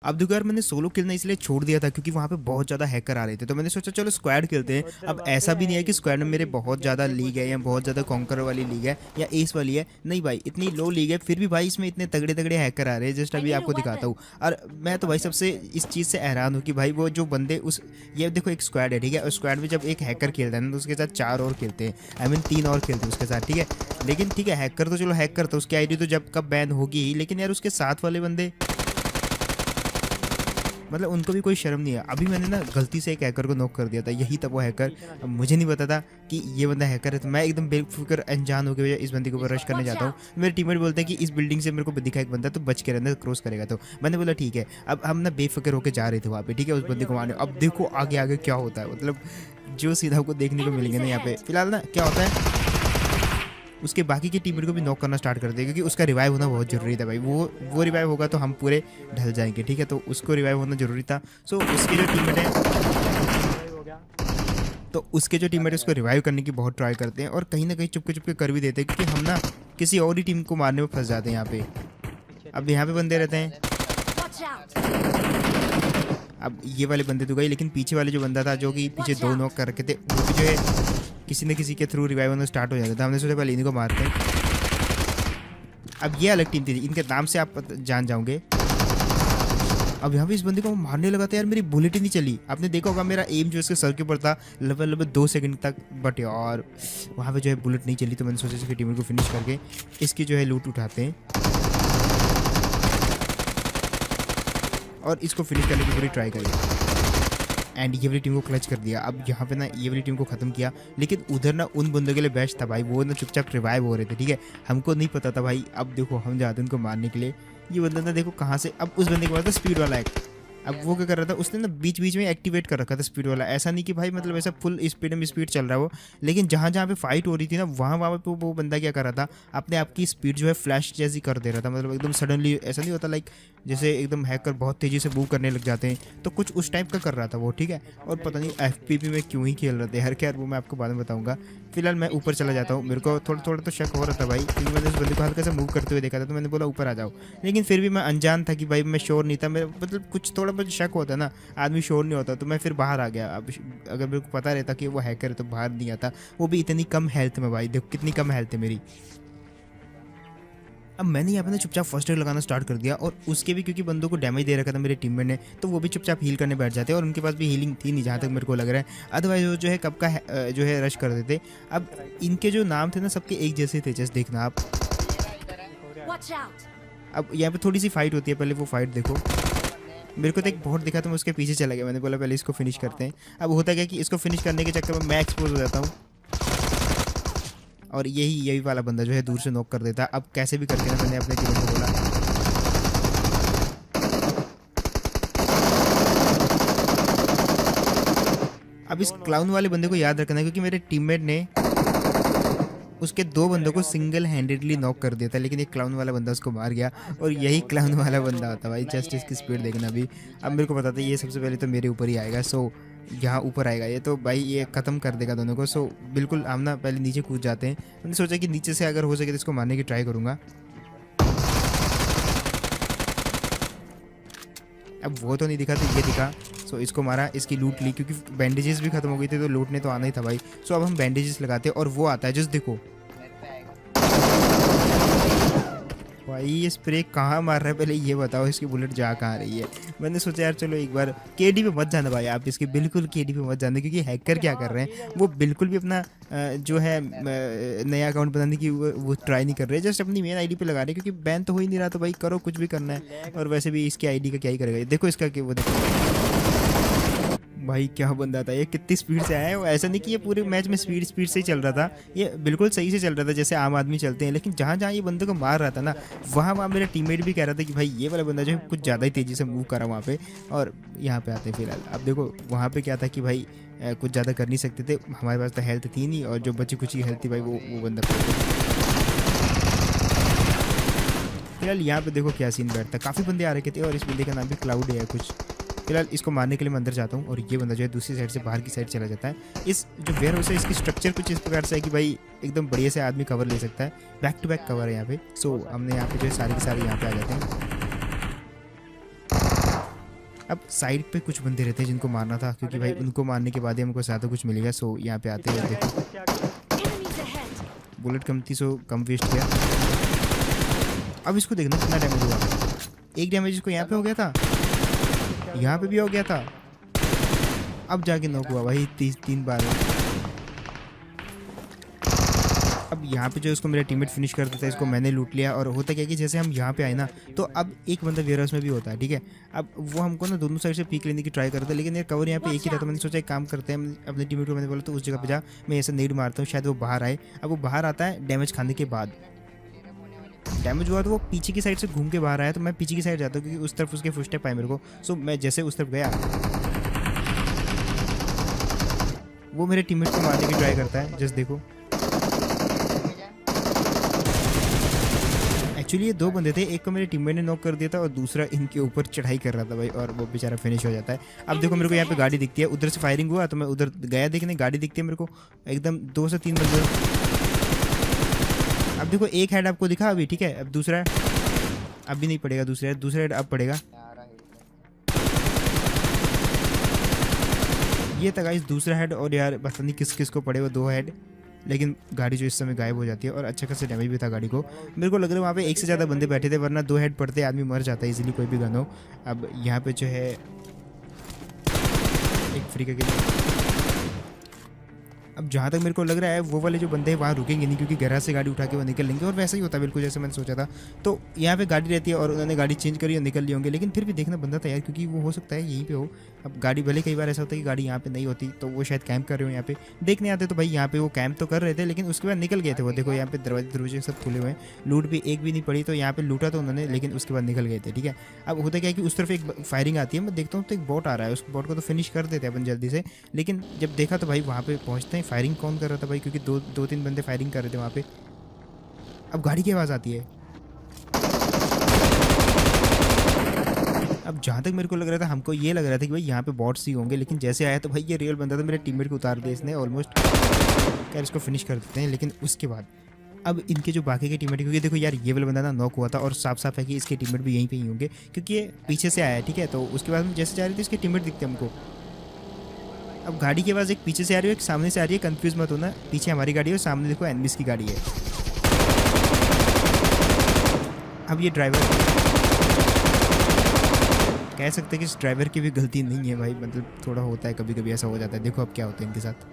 अब देखो यार, मैंने सोलो खेलना इसलिए छोड़ दिया था क्योंकि वहाँ पे बहुत ज़्यादा हैकर आ रहे थे, तो मैंने सोचा चलो स्क्वाड खेलते हैं। अब ऐसा भी नहीं है कि स्क्वाड में मेरे बहुत ज़्यादा लीग है या बहुत ज़्यादा कॉन्कर वाली लीग है या एस वाली है, नहीं भाई, इतनी लो लीग है, फिर भी भाई इसमें इतने तगड़े तगड़े हैकर आ रहे हैं। जस्ट अभी आपको दिखाता हूँ। और मैं तो भाई सबसे इस चीज़ से हैरान हूँ कि भाई वो जो बंदे उस, ये देखो एक स्क्वाड है, ठीक है, उस स्क्वाड में जब एक हैकर खेलता है ना तो उसके साथ 4 और खेलते हैं, आई मीन 3 और खेलते हैं उसके साथ, ठीक है। लेकिन ठीक है, हैकर तो चलो हैकर, तो उसकी आईडी तो जब कब बैन होगी ही, लेकिन यार उसके साथ वाले बंदे, मतलब उनको भी कोई शर्म नहीं है। अभी मैंने ना गलती से एक हैकर को नॉक कर दिया था, यही था वो हैकर। अब मुझे नहीं पता था कि ये बंदा हैकर है, तो मैं एकदम बेफिक्र अनजान हो गया इस बंदे के ऊपर रश करने जाता हूँ। मेरे टीममेट बोलते हैं कि इस बिल्डिंग से मेरे को दिखा एक बंदा, तो बच के रहना, क्रॉस करेगा। तो मैंने बोला ठीक है। अब हम ना बेफिक्र होकर जा रहे थे वहाँ पे, ठीक है, उस बंदे को मारने। अब देखो आगे आगे क्या होता है, मतलब जो सीधा आपको देखने को मिलेंगे ना यहाँ पे। फिलहाल ना क्या होता है, उसके बाकी के टीममेट को भी नॉक करना स्टार्ट कर देगा क्योंकि उसका रिवाइव होना बहुत जरूरी था भाई। वो रिवाइव होगा तो हम पूरे ढल जाएंगे, ठीक है, तो उसको रिवाइव होना जरूरी था। सो उसके जो टीममेट है, तो उसके जो टीममेट है उसको रिवाइव करने की बहुत ट्राई करते हैं और कहीं ना कहीं चुपके चुपके कर भी देते हैं, क्योंकि हम ना किसी और ही टीम को मारने में फंस जाते हैं यहाँ पे। अब यहाँ पे बंदे रहते हैं, अब ये वाले बंदे तो गए, लेकिन पीछे वाले जो बंदा था जो कि पीछे 2 नॉक कर रखे थे, वो भी जो है किसी न किसी के थ्रू रिवाइव होना स्टार्ट हो जाता था। हमने सोचा पहले इन्हीं को मारते हैं। अब ये अलग टीम थी, इनके नाम से आप जान जाओगे। अब यहाँ पे इस बंदे को मारने लगा था यार, मेरी बुलेट ही नहीं चली। आपने देखा होगा मेरा एम जो इसके सर के ऊपर था लगभग 2 सेकंड तक, बट यार वहाँ पे जो है बुलेट नहीं चली। तो मैंने सोचा इसकी टीम को फिनिश करके इसकी जो है लूट उठाते हैं और इसको फिनिश करने की पूरी ट्राई करेंगे। एंड ये वाली टीम को क्लच कर दिया। अब यहाँ पे ना ये वाली टीम को ख़त्म किया, लेकिन उधर ना उन बंदों के लिए बेस्ट था भाई, वो ना चुपचाप रिवाइव हो रहे थे, ठीक है, हमको नहीं पता था भाई। अब देखो हम जाते हैं उनको मारने के लिए, ये बंदा ना देखो कहाँ से, अब उस बंदे के पास था स्पीड वाला एक। अब वो क्या कर रहा था, उसने ना बीच बीच में एक्टिवेट कर रखा था स्पीड वाला। ऐसा नहीं कि भाई मतलब ऐसा फुल स्पीड में स्पीड चल रहा है वो, लेकिन जहाँ जहाँ पे फाइट हो रही थी ना वहाँ पे वो बंदा क्या कर रहा था, अपने आप की स्पीड जो है फ्लैश जैसी कर दे रहा था। मतलब एकदम सडनली, ऐसा नहीं होता लाइक जैसे एकदम हैकर बहुत तेज़ी से मूव करने लग जाते हैं, तो कुछ उस टाइप का कर रहा था वो, ठीक है। और पता नहीं FPP में क्यों ही खेल रहे थे, हर खैर वो मैं आपको बाद में बताऊंगा। फिलहाल मैं ऊपर चला जाता हूँ। मेरे को थोड़ा थोड़ा तो शक हो रहा था भाई, क्योंकि मैंने उस बंदे को हल्का सा मूव करते हुए देखा था, तो मैंने बोला ऊपर आ जाओ। लेकिन फिर भी मैं अनजान था कि भाई, मैं श्योर नहीं था, मेरा मतलब कुछ थोड़ा बहुत शक होता ना, आदमी श्योर नहीं होता, तो मैं फिर बाहर आ गया। अब अगर मेरे को पता रहता कि वो हैकर है तो बाहर नहीं आता, वो भी इतनी कम हेल्थ में। भाई देखो कितनी कम हेल्थ है मेरी। अब मैंने यहाँ पे ना चुपचाप फर्स्ट एड लगाना स्टार्ट कर दिया, और उसके भी क्योंकि बंदों को डैमेज दे रखा था मेरे टीममेट ने, तो वो भी चुपचाप हील करने बैठ जाते हैं, और उनके पास भी हीलिंग थी नहीं जहाँ तक मेरे को लग रहा है, अदरवाइज वो जो है कब का जो है रश कर देते। अब इनके जो नाम थे ना सबके एक जैसे थे, जस्ट देखना आप। अब यहाँ पे थोड़ी सी फाइट होती है, पहले वो फाइट देखो। मेरे को तो एक बहुत दिखा, तो मैं उसके पीछे चला गया, मैंने बोला पहले इसको फिनिश करते हैं। अब होता क्या कि इसको फिनिश करने के चक्कर में मैं एक्सपोज हो जाता हूँ, और यही वाला बंदा जो है दूर से नॉक कर देता है। अब कैसे भी करके ना मैंने अपने टीम को बोला, अब इस क्लाउन वाले बंदे को याद रखना, क्योंकि मेरे टीममेट ने उसके 2 बंदों को सिंगल हैंडेडली नॉक कर दिया था, लेकिन एक क्लाउन वाला बंदा उसको मार गया, और यही क्लाउन वाला बंदा होता भाई। जस्ट इसकी स्पीड देखना अभी। अब मेरे को पता था ये सबसे पहले तो मेरे ऊपर ही आएगा, सो यहाँ ऊपर आएगा ये, तो भाई ये ख़त्म कर देगा दोनों को। सो बिल्कुल हम ना पहले नीचे कूद जाते हैं। मैंने सोचा कि नीचे से अगर हो सके तो इसको मारने की ट्राई करूँगा। अब वो तो नहीं दिखा, तो ये दिखा। सो इसको मारा, इसकी लूट ली, क्योंकि बैंडेजेस भी खत्म हो गई थी, तो लूटने तो आना ही था भाई। सो अब हम बैंडेजेस लगाते हैं, और वो आता है, जस्ट देखो भाई ये स्प्रे कहाँ मार रहा है, पहले ये बताओ, इसकी बुलेट जा कहाँ रही है। मैंने सोचा यार चलो एक बार KD पे मत जाना भाई आप, इसके बिल्कुल KD पे मत जाना, क्योंकि हैकर क्या कर रहे हैं, वो बिल्कुल भी अपना जो है नया अकाउंट बनाने की वो ट्राई नहीं कर रहे, जस्ट अपनी मेन आईडी पे लगा रहे हैं, क्योंकि बैन तो हो ही नहीं रहा, तो भाई करो कुछ भी करना है। और वैसे भी इसकी आईडी का क्या ही करेगा, देखो इसका कि वो देखो भाई क्या बंदा था ये, कितनी स्पीड से आया है। वो ऐसा नहीं कि ये पूरे मैच में स्पीड से ही चल रहा था, ये बिल्कुल सही से चल रहा था जैसे आम आदमी चलते हैं, लेकिन जहाँ जहाँ ये बंदे को मार रहा था ना, वहाँ मेरा टीममेट भी कह रहा था कि भाई ये वाला बंदा जो है कुछ ज़्यादा ही तेज़ी से मूव करा वहाँ पे। और यहाँ पे आते हैं फिलहाल। अब देखो वहाँ पे क्या था कि भाई कुछ ज़्यादा कर नहीं सकते थे, हमारे पास तो हेल्थ थी नहीं, और जो बची कुची हेल्थ थी भाई वो बंदा। फिलहाल यहाँ पे देखो क्या सीन बैठता, काफ़ी बंदे आ रखे थे, और इस बंदे का नाम भी क्लाउड है कुछ। फिलहाल इसको मारने के लिए मैं अंदर जाता हूँ, और ये बंदा जो है दूसरी साइड से बाहर की साइड चला जाता है। इस जो वेयर हाउस है इसकी स्ट्रक्चर कुछ इस प्रकार से है कि भाई एकदम बढ़िया से आदमी कवर ले सकता है, बैक टू बैक कवर है यहाँ पे। सो हमने यहाँ पे जो है सारी की सारी यहाँ पे आ जाते हैं। अब साइड पे कुछ बंदे रहते हैं जिनको मारना था, क्योंकि भाई उनको मारने के बाद ही हमको ज़्यादा कुछ मिलेगा। सो यहाँ पे आते हैं, देखो बुलेट कम थी सो कम वेस्ट किया। अब इसको देखना कितना डैमेज हुआ। एक डैमेज इसको यहाँ पे हो गया था, यहाँ पे भी हो गया था, अब जाके नॉक हुआ भाई 3 बार। अब यहाँ पे जो इसको मेरा टीममेट फिनिश कर देता है, इसको मैंने लूट लिया। और होता क्या है कि जैसे हम यहाँ पे आए ना, तो अब एक बंदा वेयरहाउस में भी होता है, ठीक है। अब वो हमको ना दोनों साइड से पीक लेने की ट्राई करता है, लेकिन यार कवर यहाँ पे एक ही था। तो मैंने सोचा एक काम करते हैं, अपने टीममेट को मैंने बोला तो उस जगह पे जा, मैं ऐसा नेड मारता हूँ, शायद वो बाहर आए। अब वो बाहर आता है डैमेज खाने के बाद, डैमेज हुआ तो वो पीछे की साइड से घूम के बाहर आया, तो मैं पीछे की साइड जाता हूँ क्योंकि उस तरफ उसके फुटस्टेप आए मेरे को। सो मैं जैसे उस तरफ गया, वो मेरे टीममेट को मारने की ट्राई करता है। जस्ट देखो, एक्चुअली ये 2 बंदे थे, एक को मेरे टीममेट ने नॉक कर दिया था और दूसरा इनके ऊपर चढ़ाई कर रहा था भाई, और वो बेचारा फिनिश हो जाता है। अब देखो मेरे को यहाँ पे गाड़ी दिखती है, उधर से फायरिंग हुआ तो मैं उधर गया देखने, गाड़ी दिखती है मेरे को एकदम 2 से 3 बंदे। अब देखो एक हेड आपको दिखा अभी, ठीक है। अब दूसरा अब भी नहीं पड़ेगा, दूसरा हेड अब पड़ेगा। ये था गाइस दूसरा हेड, और यार पता नहीं किस किस को पड़े वो 2 हेड, लेकिन गाड़ी जो इस समय गायब हो जाती है और अच्छा खासा डैमेज भी था गाड़ी को। मेरे को लग रहा है वहाँ पे 1 से ज़्यादा बंदे बैठे थे, वरना 2 हेड पड़ते आदमी मर जाता है इजीली, कोई भी गन हो। अब यहाँ पे जो है एक फ्री का किल। अब जहाँ तक मेरे को लग रहा है वो वाले जो बंदे हैं वहाँ रुकेंगे नहीं, क्योंकि गैराज से गाड़ी उठा के वो निकल लेंगे, और वैसा ही होता है बिल्कुल जैसे मैंने सोचा था। तो यहाँ पे गाड़ी रहती है और उन्होंने गाड़ी चेंज करी और निकल लिए होंगे, लेकिन फिर भी देखना बंदा था यार, क्योंकि वो हो सकता है यहीं पे हो। अब गाड़ी भले कई बार ऐसा होता है कि गाड़ी यहाँ पे नहीं होती, तो वो शायद कैंप कर रहे हो यहाँ पे, देखने आते। तो भाई यहाँ पे वो कैंप तो कर रहे थे, लेकिन उसके बाद निकल गए थे वो। देखो यहाँ पे दरवाजे सब खुले हुए हैं, लूट भी एक भी नहीं पड़ी। तो यहाँ पे लूटा तो उन्होंने, लेकिन उसके बाद निकल गए थे, ठीक है। अब होता क्या है कि उस तरफ एक फायरिंग आती है, मैं देखता हूँ तो एक बॉट आ रहा है, उस बॉट को तो फिनिश कर देते हैं अपन जल्दी से। लेकिन जब देखा तो भाई वहाँ पे पहुँचते हैं, फायरिंग कौन कर रहा था भाई, क्योंकि 2-3 बंदे फायरिंग कर रहे थे वहाँ पे। अब गाड़ी की आवाज़ आती है। अब जहाँ तक मेरे को लग रहा था, हमको ये लग रहा था कि भाई यहाँ पे बॉट्स ही होंगे, लेकिन जैसे आया तो भाई ये रियल बंदा था। मेरे टीममेट को उतार दिया इसने ऑलमोस्ट, खैर इसको फिनिश कर देते हैं। लेकिन उसके बाद अब इनके जो बाकी के टीममेट, क्योंकि देखो यार ये वाला बंदा ना नॉक हुआ था और साफ साफ है कि इसके टीममेट भी यहीं पे ही होंगे, क्योंकि ये पीछे से आया है, ठीक है। तो उसके बाद हम जैसे जा रहे थे इसके टीममेट दिखते हमको। अब गाड़ी के पास एक पीछे से आ रही है, एक सामने से आ रही है, कंफ्यूज मत होना, पीछे हमारी गाड़ी है और सामने देखो एनबीस की गाड़ी है। अब ये ड्राइवर, कह सकते हैं कि इस ड्राइवर की भी गलती नहीं है भाई, मतलब थोड़ा होता है कभी कभी ऐसा हो जाता है। देखो अब क्या होता है इनके साथ।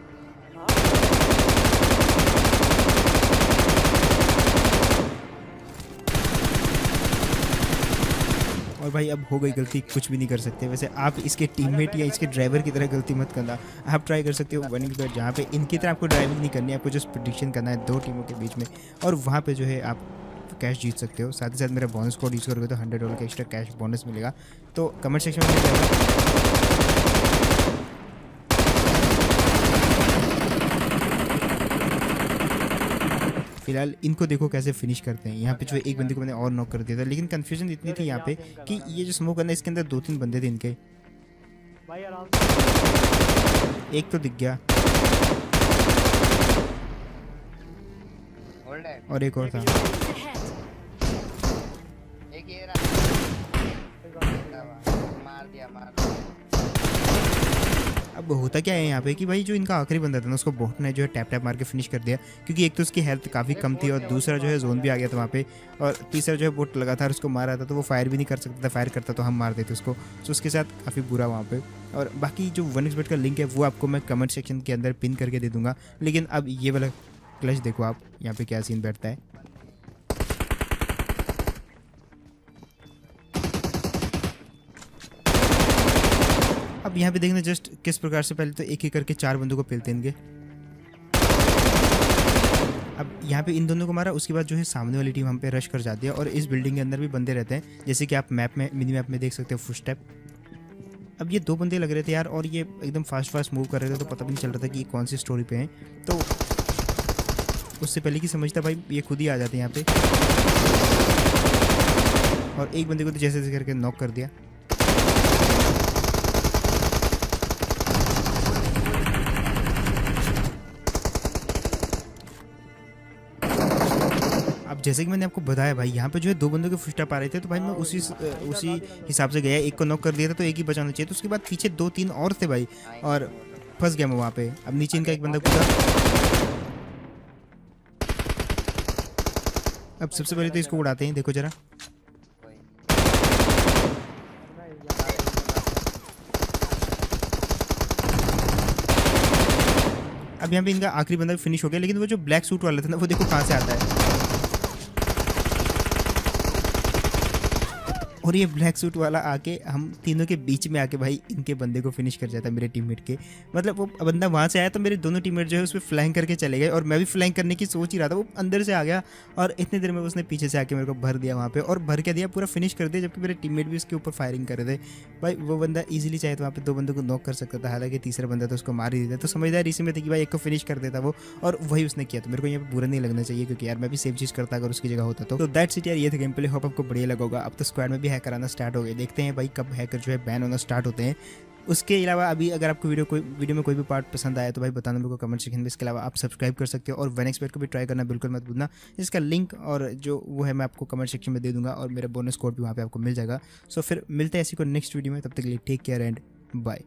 और भाई अब हो गई गलती, कुछ भी नहीं कर सकते। वैसे आप इसके टीममेट या इसके ड्राइवर की तरह गलती मत करना। आप ट्राई कर सकते हो विनिंग पर, जहाँ पे इनकी तरह आपको ड्राइविंग नहीं करनी है, आपको जस्ट प्रेडिक्शन करना है 2 टीमों के बीच में, और वहाँ पे जो है आप कैश जीत सकते हो। साथ ही साथ मेरा बोनस कोड यूज़ करोगे तो $100 का एक्स्ट्रा कैश बोनस मिलेगा। तो कमेंट सेक्शन में जाएगा। फिलहाल इनको देखो कैसे फिनिश करते हैं। यहाँ पे जो एक बंदे को मैंने और नॉक कर दिया था, लेकिन कंफ्यूजन इतनी थी यहाँ पे कि ये जो स्मोक करना है इसके अंदर 2-3 बंदे थे इनके। एक तो दिख गया और एक और था। अब होता क्या है यहाँ पे कि भाई जो इनका आखिरी बंदा था ना, उसको बॉट ने जो है टैप टैप मार के फिनिश कर दिया, क्योंकि एक तो उसकी हेल्थ काफ़ी कम थी और दूसरा जो है जोन भी आ गया था वहाँ पे, और तीसरा जो है बोट लगा था और उसको मारा था तो वो फायर भी नहीं कर सकता था, फायर करता तो हम मार देते उसको। तो उसके साथ काफ़ी बुरा वहाँ पे। और बाकी जो 1xbet का लिंक है वो आपको मैं कमेंट सेक्शन के अंदर पिन करके दे दूँगा। लेकिन अब ये वाला क्लच देखो आप, यहाँ पे क्या सीन बैठता है। अब यहाँ पे देखना जस्ट किस प्रकार से पहले तो एक एक करके 4 बंदों को पेलते हैं इनके। अब यहाँ पे इन दोनों को मारा, उसके बाद जो है सामने वाली टीम हम पे रश कर जाती है, और इस बिल्डिंग के अंदर भी बंदे रहते हैं, जैसे कि आप मैप में, मिनी मैप में देख सकते हो फुटस्टेप। अब ये 2 बंदे लग रहे थे यार, और ये एकदम फास्ट मूव कर रहे थे, तो पता भी नहीं चल रहा था कि ये कौन सी स्टोरी पे हैं। तो उससे पहले कि समझता भाई ये खुद ही आ जाते हैं यहाँ पे, और एक बंदे को तो जैसे जैसे करके नॉक कर दिया। अब जैसे कि मैंने आपको बताया भाई, यहाँ पे जो है 2 बंदों के फुटस्टेप आ रहे थे, तो भाई मैं उसी हिसाब से गया, एक को नॉक कर दिया था तो एक ही बचाना चाहिए। तो उसके बाद पीछे 2-3 और थे भाई, और फंस गया मैं वहाँ पे। अब नीचे इनका एक बंदा कूदा। अब सबसे पहले तो इसको उड़ाते हैं, देखो जरा। अब यहाँ पे इनका आखिरी बंदा फिनिश हो गया, लेकिन वो जो ब्लैक सूट वाला था ना, वो देखो कहाँ से आता है। और ये ब्लैक सूट वाला आके हम तीनों के बीच में आके भाई इनके बंदे को फिनिश कर जाता है, मेरे टीममेट के। मतलब वो बंदा वहाँ से आया तो मेरे दोनों टीममेट जो है उस पर फ्लैंक करके चले गए, और मैं भी फ्लैंक करने की सोच ही रहा था। वो अंदर से आ गया और इतनी देर में उसने पीछे से आके मेरे को भर दिया वहाँ पे, और भर के दिया, पूरा फिनिश कर दिया, जबकि मेरे टीममेट भी उसके ऊपर फायरिंग कर रहे थे। भाई वो बंदा ईजिली चाहे तो वहाँ पे 2 बंदों को नॉक कर सकता था, हालांकि तीसरा बंदा तो उसको मार ही देता। तो समझदार इसी में थी कि भाई एक को फिनिश कर देता वो, और वही उसने किया। तो मेरे को यहाँ पे बुरा नहीं लगना चाहिए, क्योंकि यार मैं भी सेम चीज़ करता अगर उसकी जगह होता तो। दैट्स इट यार, ये था गेम प्ले। होप आपको बढ़िया लगा होगा। अब तो स्क्वाड में भी हैकर आना स्टार्ट हो गए, देखते हैं भाई कब हैकर जो है बैन होना स्टार्ट होते हैं। उसके अलावा अभी अगर आपको वीडियो में कोई भी पार्ट पसंद आया तो भाई बताना मेरे को कमेंट सेक्शन में। इसके अलावा आप सब्सक्राइब कर सकते हो, और वन एक्सपेक्ट को भी ट्राई करना बिल्कुल मत भूलना। इसका लिंक और जो वो है मैं आपको कमेंट सेक्शन में दे दूंगा, और मेरा बोनस कोड भी वहाँ पे आपको मिल जाएगा। सो फिर मिलते हैं ऐसी को नेक्स्ट वीडियो में, तब तक के लिए टेक केयर एंड बाय।